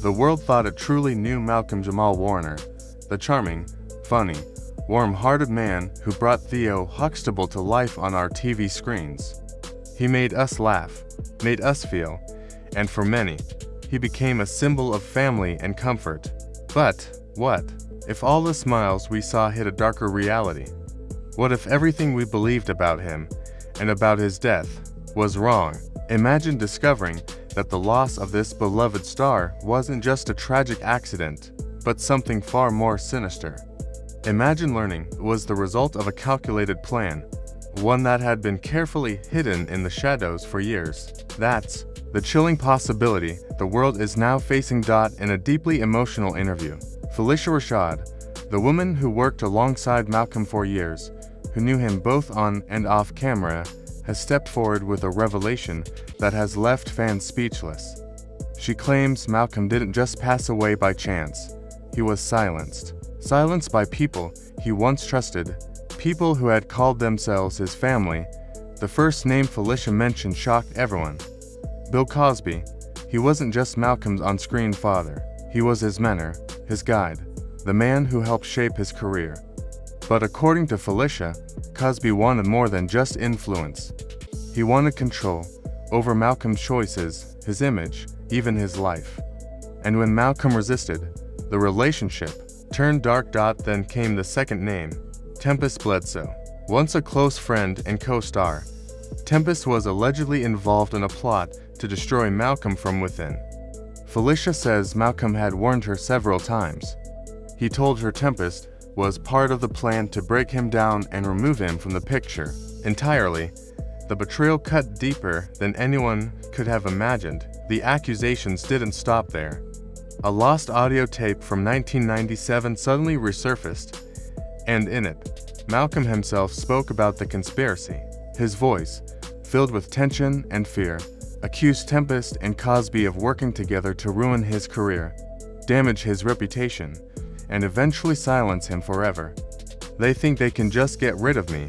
The world thought it truly knew Malcolm Jamal Warner, the charming, funny, warm-hearted man who brought Theo Huxtable to life on our TV screens. He made us laugh, made us feel, and for many, he became a symbol of family and comfort. But what if all the smiles we saw hid a darker reality? What if everything we believed about him and about his death was wrong? Imagine discovering that the loss of this beloved star wasn't just a tragic accident, but something far more sinister. Imagine learning it was the result of a calculated plan, one that had been carefully hidden in the shadows for years. That's the chilling possibility the world is now facing. In a deeply emotional interview, Phylicia Rashad, the woman who worked alongside Malcolm for years, who knew him both on and off camera, has stepped forward with a revelation that has left fans speechless. She claims Malcolm didn't just pass away by chance. He was silenced. Silenced by people he once trusted, people who had called themselves his family. The first name Phylicia mentioned shocked everyone. Bill Cosby. He wasn't just Malcolm's on-screen father. He was his mentor, his guide, the man who helped shape his career. But according to Phylicia, Cosby wanted more than just influence. He wanted control over Malcolm's choices, his image, even his life. And when Malcolm resisted, the relationship turned dark. Then came the second name, Tempestt Bledsoe. Once a close friend and co-star, Tempestt was allegedly involved in a plot to destroy Malcolm from within. Phylicia says Malcolm had warned her several times. He told her Tempestt was part of the plan to break him down and remove him from the picture entirely. The betrayal cut deeper than anyone could have imagined. The accusations didn't stop there. A lost audio tape from 1997 suddenly resurfaced, and in it, Malcolm himself spoke about the conspiracy. His voice, filled with tension and fear, accused Tempestt and Cosby of working together to ruin his career, damage his reputation, and eventually silence him forever. "They think they can just get rid of me,"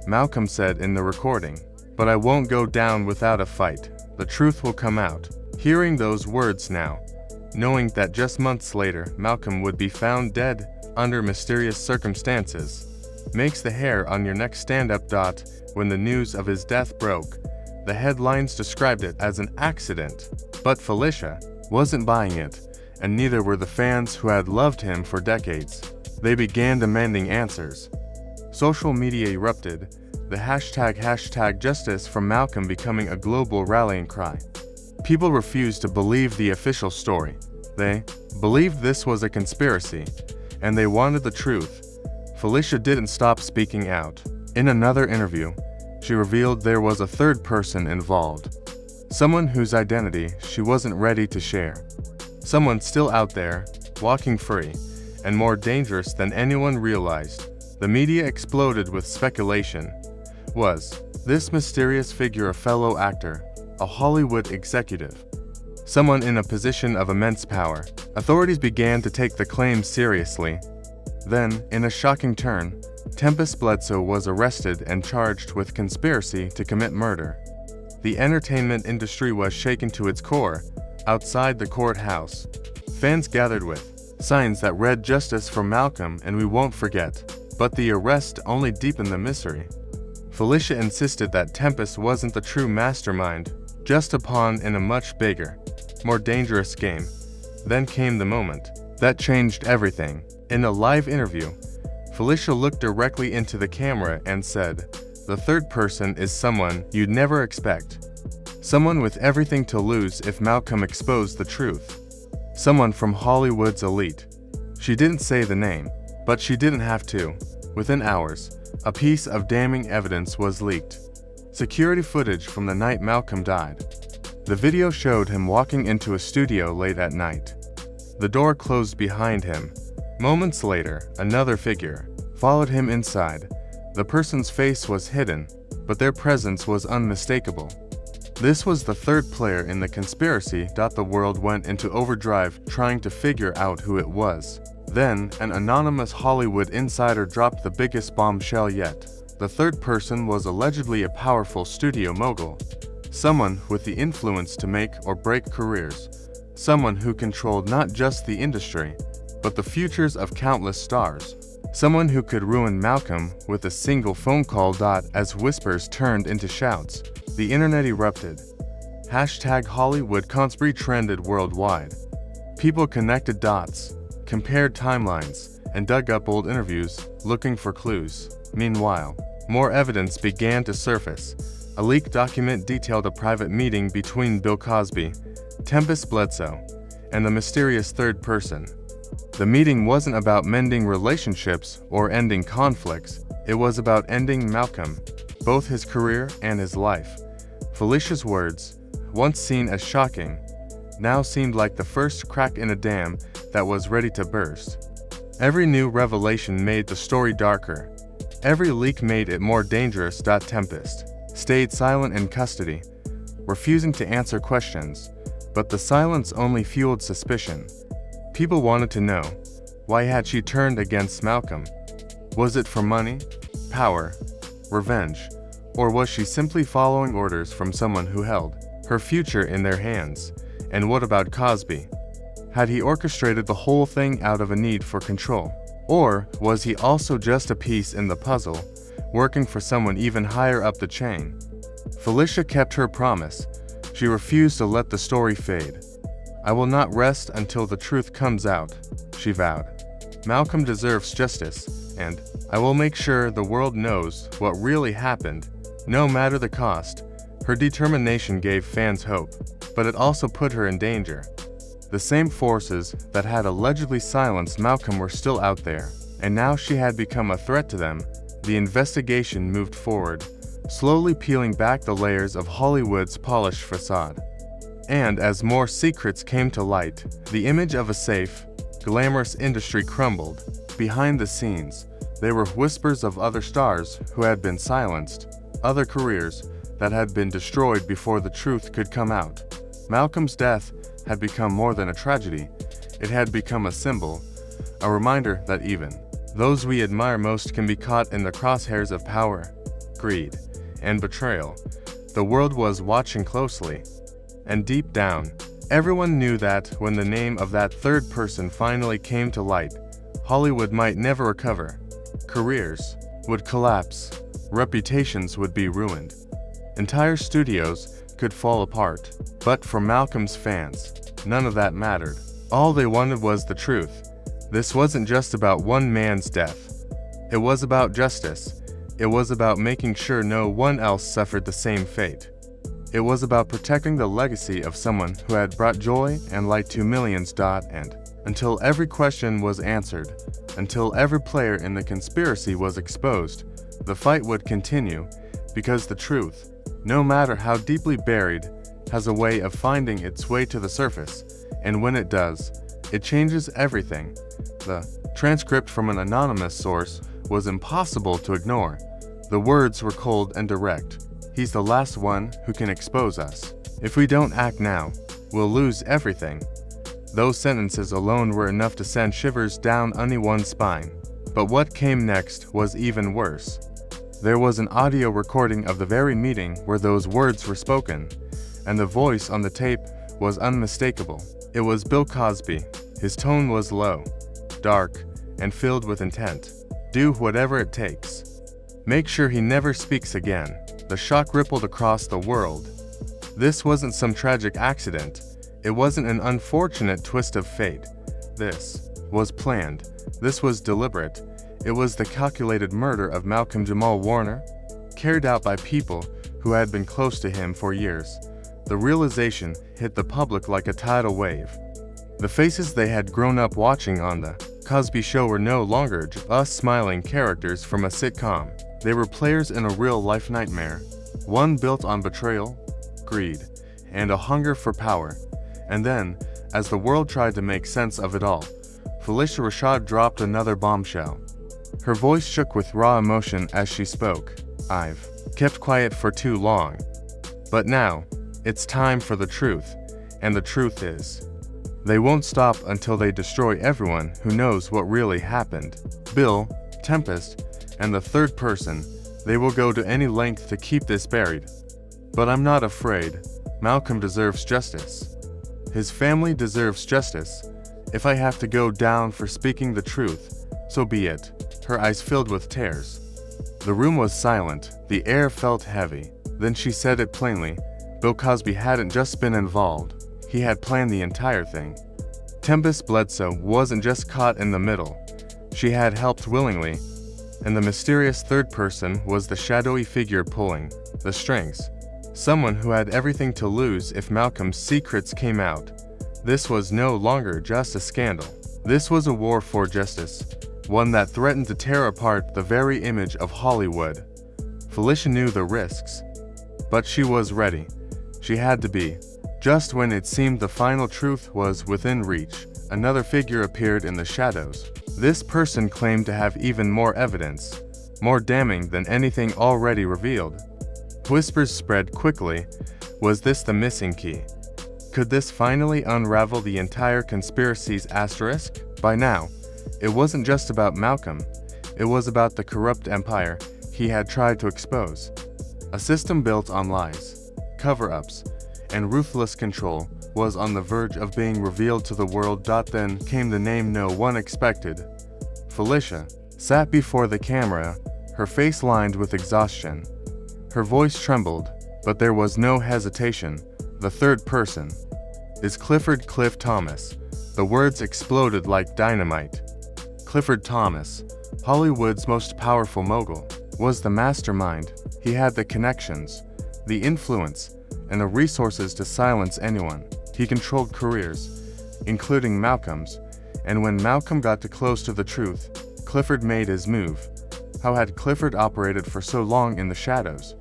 Malcolm said in the recording. "But I won't go down without a fight. The truth will come out." Hearing those words now, knowing that just months later Malcolm would be found dead under mysterious circumstances, makes the hair on your neck stand up. When the news of his death broke, the headlines described it as an accident. But Phylicia wasn't buying it, and neither were the fans who had loved him for decades. They began demanding answers. Social media erupted, the hashtag justice for Malcolm becoming a global rallying cry. People refused to believe the official story. They believed this was a conspiracy, and they wanted the truth. Phylicia didn't stop speaking out. In another interview, she revealed there was a third person involved. Someone whose identity she wasn't ready to share. Someone still out there, walking free, and more dangerous than anyone realized. The media exploded with speculation. Was this mysterious figure a fellow actor, a Hollywood executive, someone in a position of immense power? Authorities began to take the claims seriously. Then, in a shocking turn, Tempestt Bledsoe was arrested and charged with conspiracy to commit murder. The entertainment industry was shaken to its core. Outside the courthouse, fans gathered with signs that read "Justice for Malcolm and we won't forget." But the arrest only deepened the mystery. Phylicia insisted that Tempestt wasn't the true mastermind, just a pawn in a much bigger, more dangerous game. Then came the moment that changed everything. In a live interview, Phylicia looked directly into the camera and said, "The third person is someone you'd never expect. Someone with everything to lose if Malcolm exposed the truth. Someone from Hollywood's elite." She didn't say the name, but she didn't have to. Within hours, a piece of damning evidence was leaked. Security footage from the night Malcolm died. The video showed him walking into a studio late at night. The door closed behind him. Moments later, another figure followed him inside. The person's face was hidden, but their presence was unmistakable. This was the third player in the conspiracy. The world went into overdrive trying to figure out who it was. Then, an anonymous Hollywood insider dropped the biggest bombshell yet. The third person was allegedly a powerful studio mogul, someone with the influence to make or break careers, Someone who controlled not just the industry, but the futures of countless stars. Someone who could ruin Malcolm with a single phone call. As whispers turned into shouts, the internet erupted. #Hollywood Cosby trended worldwide. People connected dots, compared timelines, and dug up old interviews, looking for clues. Meanwhile, more evidence began to surface. A leaked document detailed a private meeting between Bill Cosby, Tempestt Bledsoe, and the mysterious third person. The meeting wasn't about mending relationships or ending conflicts. It was about ending Malcolm, both his career and his life. Phylicia's words, once seen as shocking, now seemed like the first crack in a dam that was ready to burst. Every new revelation made the story darker. Every leak made it more dangerous. Tempestt stayed silent in custody, refusing to answer questions, but the silence only fueled suspicion. People wanted to know, why had she turned against Malcolm? Was it for money, power, revenge, or was she simply following orders from someone who held her future in their hands? And what about Cosby? Had he orchestrated the whole thing out of a need for control? Or was he also just a piece in the puzzle, working for someone even higher up the chain? Phylicia kept her promise. She refused to let the story fade. "I will not rest until the truth comes out," she vowed. "Malcolm deserves justice, and I will make sure the world knows what really happened, no matter the cost." Her determination gave fans hope, but it also put her in danger. The same forces that had allegedly silenced Malcolm were still out there, and now she had become a threat to them. The investigation moved forward, slowly peeling back the layers of Hollywood's polished facade. And as more secrets came to light, the image of a safe, glamorous industry crumbled. Behind the scenes, there were whispers of other stars who had been silenced, other careers that had been destroyed before the truth could come out. Malcolm's death had become more than a tragedy. It had become a symbol, a reminder that even those we admire most can be caught in the crosshairs of power, greed, and betrayal. The world was watching closely. And deep down, everyone knew that when the name of that third person finally came to light, Hollywood might never recover. Careers would collapse, reputations would be ruined, entire studios could fall apart. But for Malcolm's fans, none of that mattered. All they wanted was the truth. This wasn't just about one man's death. It was about justice. It was about making sure no one else suffered the same fate. It was about protecting the legacy of someone who had brought joy and light to millions. And until every question was answered, until every player in the conspiracy was exposed, the fight would continue, because the truth, no matter how deeply buried, has a way of finding its way to the surface, and when it does, it changes everything. The transcript from an anonymous source was impossible to ignore. The words were cold and direct. "He's the last one who can expose us. If we don't act now, we'll lose everything." Those sentences alone were enough to send shivers down anyone's spine. But what came next was even worse. There was an audio recording of the very meeting where those words were spoken, and the voice on the tape was unmistakable. It was Bill Cosby. His tone was low, dark, and filled with intent. "Do whatever it takes. Make sure he never speaks again." The shock rippled across the world. This wasn't some tragic accident. It wasn't an unfortunate twist of fate. This was planned. This was deliberate. It was the calculated murder of Malcolm Jamal Warner, carried out by people who had been close to him for years. The realization hit the public like a tidal wave. The faces they had grown up watching on The Cosby Show were no longer just smiling characters from a sitcom. They were players in a real-life nightmare, one built on betrayal, greed, and a hunger for power. And then, as the world tried to make sense of it all, Phylicia Rashad dropped another bombshell. Her voice shook with raw emotion as she spoke. "I've kept quiet for too long. But now, it's time for the truth. And the truth is, they won't stop until they destroy everyone who knows what really happened. Bill, Tempestt, and the third person, they will go to any length to keep this buried. But I'm not afraid. Malcolm deserves justice. His family deserves justice. If I have to go down for speaking the truth, so be it. Her eyes filled with tears. The room was silent. The air felt heavy. Then she said it plainly. Bill Cosby hadn't just been involved. He had planned the entire thing. Tempestt Bledsoe wasn't just caught in the middle. She had helped willingly. And the mysterious third person was the shadowy figure pulling the strings. Someone who had everything to lose if Malcolm's secrets came out. This was no longer just a scandal. This was a war for justice, one that threatened to tear apart the very image of Hollywood. Phylicia knew the risks, but she was ready. She had to be. Just when it seemed the final truth was within reach, another figure appeared in the shadows. This person claimed to have even more evidence, more damning than anything already revealed. Whispers spread quickly. Was this the missing key? Could this finally unravel the entire conspiracy's asterisk? By now, it wasn't just about Malcolm. It was about the corrupt empire he had tried to expose. A system built on lies, cover-ups, and ruthless control was on the verge of being revealed to the world. Then came the name no one expected. Phylicia sat before the camera, her face lined with exhaustion. Her voice trembled, but there was no hesitation. The third person is Cliff Thomas. The words exploded like dynamite. Clifford Thomas, Hollywood's most powerful mogul, was the mastermind. He had the connections, the influence, and the resources to silence anyone. He controlled careers, including Malcolm's, and when Malcolm got too close to the truth, Clifford made his move. How had Clifford operated for so long in the shadows?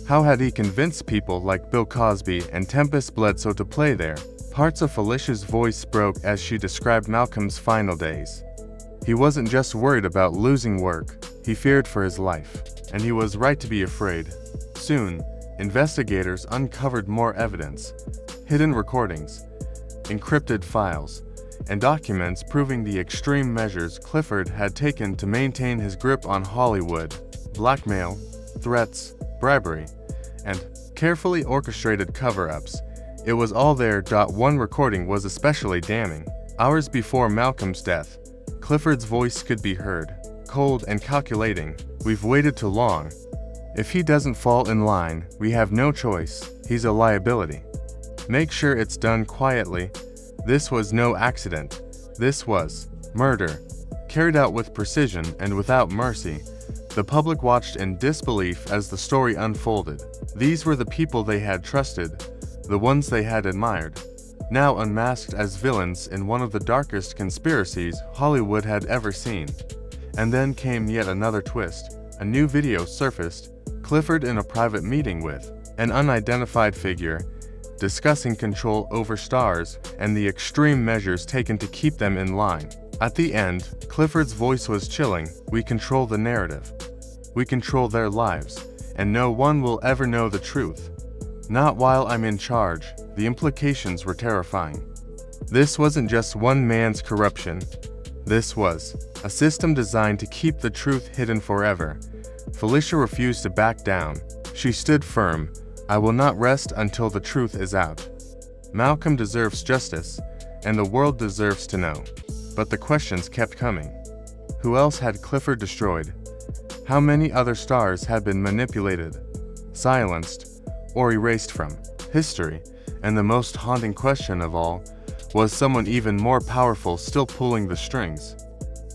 How had he convinced people like Bill Cosby and Tempestt Bledsoe to play there? Parts of Phylicia's voice broke as she described Malcolm's final days. He wasn't just worried about losing work, he feared for his life. And he was right to be afraid. Soon, investigators uncovered more evidence, hidden recordings, encrypted files, and documents proving the extreme measures Clifford had taken to maintain his grip on Hollywood. Blackmail, threats, bribery, and carefully orchestrated cover-ups. It was all there. One recording was especially damning. Hours before Malcolm's death, Clifford's voice could be heard, cold and calculating. We've waited too long. If he doesn't fall in line, we have no choice. He's a liability. Make sure it's done quietly. This was no accident. This was murder, carried out with precision and without mercy. The public watched in disbelief as the story unfolded. These were the people they had trusted, the ones they had admired, now unmasked as villains in one of the darkest conspiracies Hollywood had ever seen. And then came yet another twist. A new video surfaced, Clifford in a private meeting with an unidentified figure, discussing control over stars and the extreme measures taken to keep them in line. At the end, Clifford's voice was chilling. We control the narrative. We control their lives, and no one will ever know the truth. Not while I'm in charge. The implications were terrifying. This wasn't just one man's corruption. This was a system designed to keep the truth hidden forever. Phylicia refused to back down. She stood firm. I will not rest until the truth is out. Malcolm deserves justice, and the world deserves to know. But the questions kept coming. Who else had Clifford destroyed? How many other stars had been manipulated, silenced, or erased from history? And the most haunting question of all, was someone even more powerful still pulling the strings?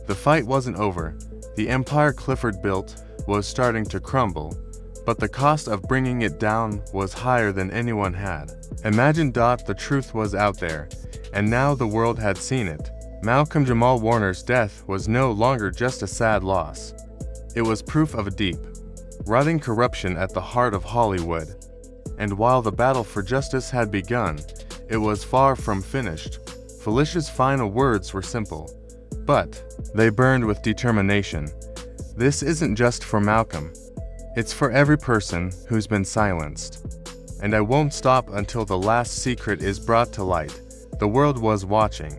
The fight wasn't over. The empire Clifford built was starting to crumble, but the cost of bringing it down was higher than anyone had imagined. The truth was out there, and now the world had seen it. Malcolm Jamal Warner's death was no longer just a sad loss. It was proof of a deep, rotting corruption at the heart of Hollywood. And while the battle for justice had begun, it was far from finished. Phylicia's final words were simple, but they burned with determination. This isn't just for Malcolm. It's for every person who's been silenced. And I won't stop until the last secret is brought to light. The world was watching.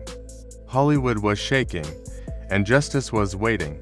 Hollywood was shaking, and justice was waiting.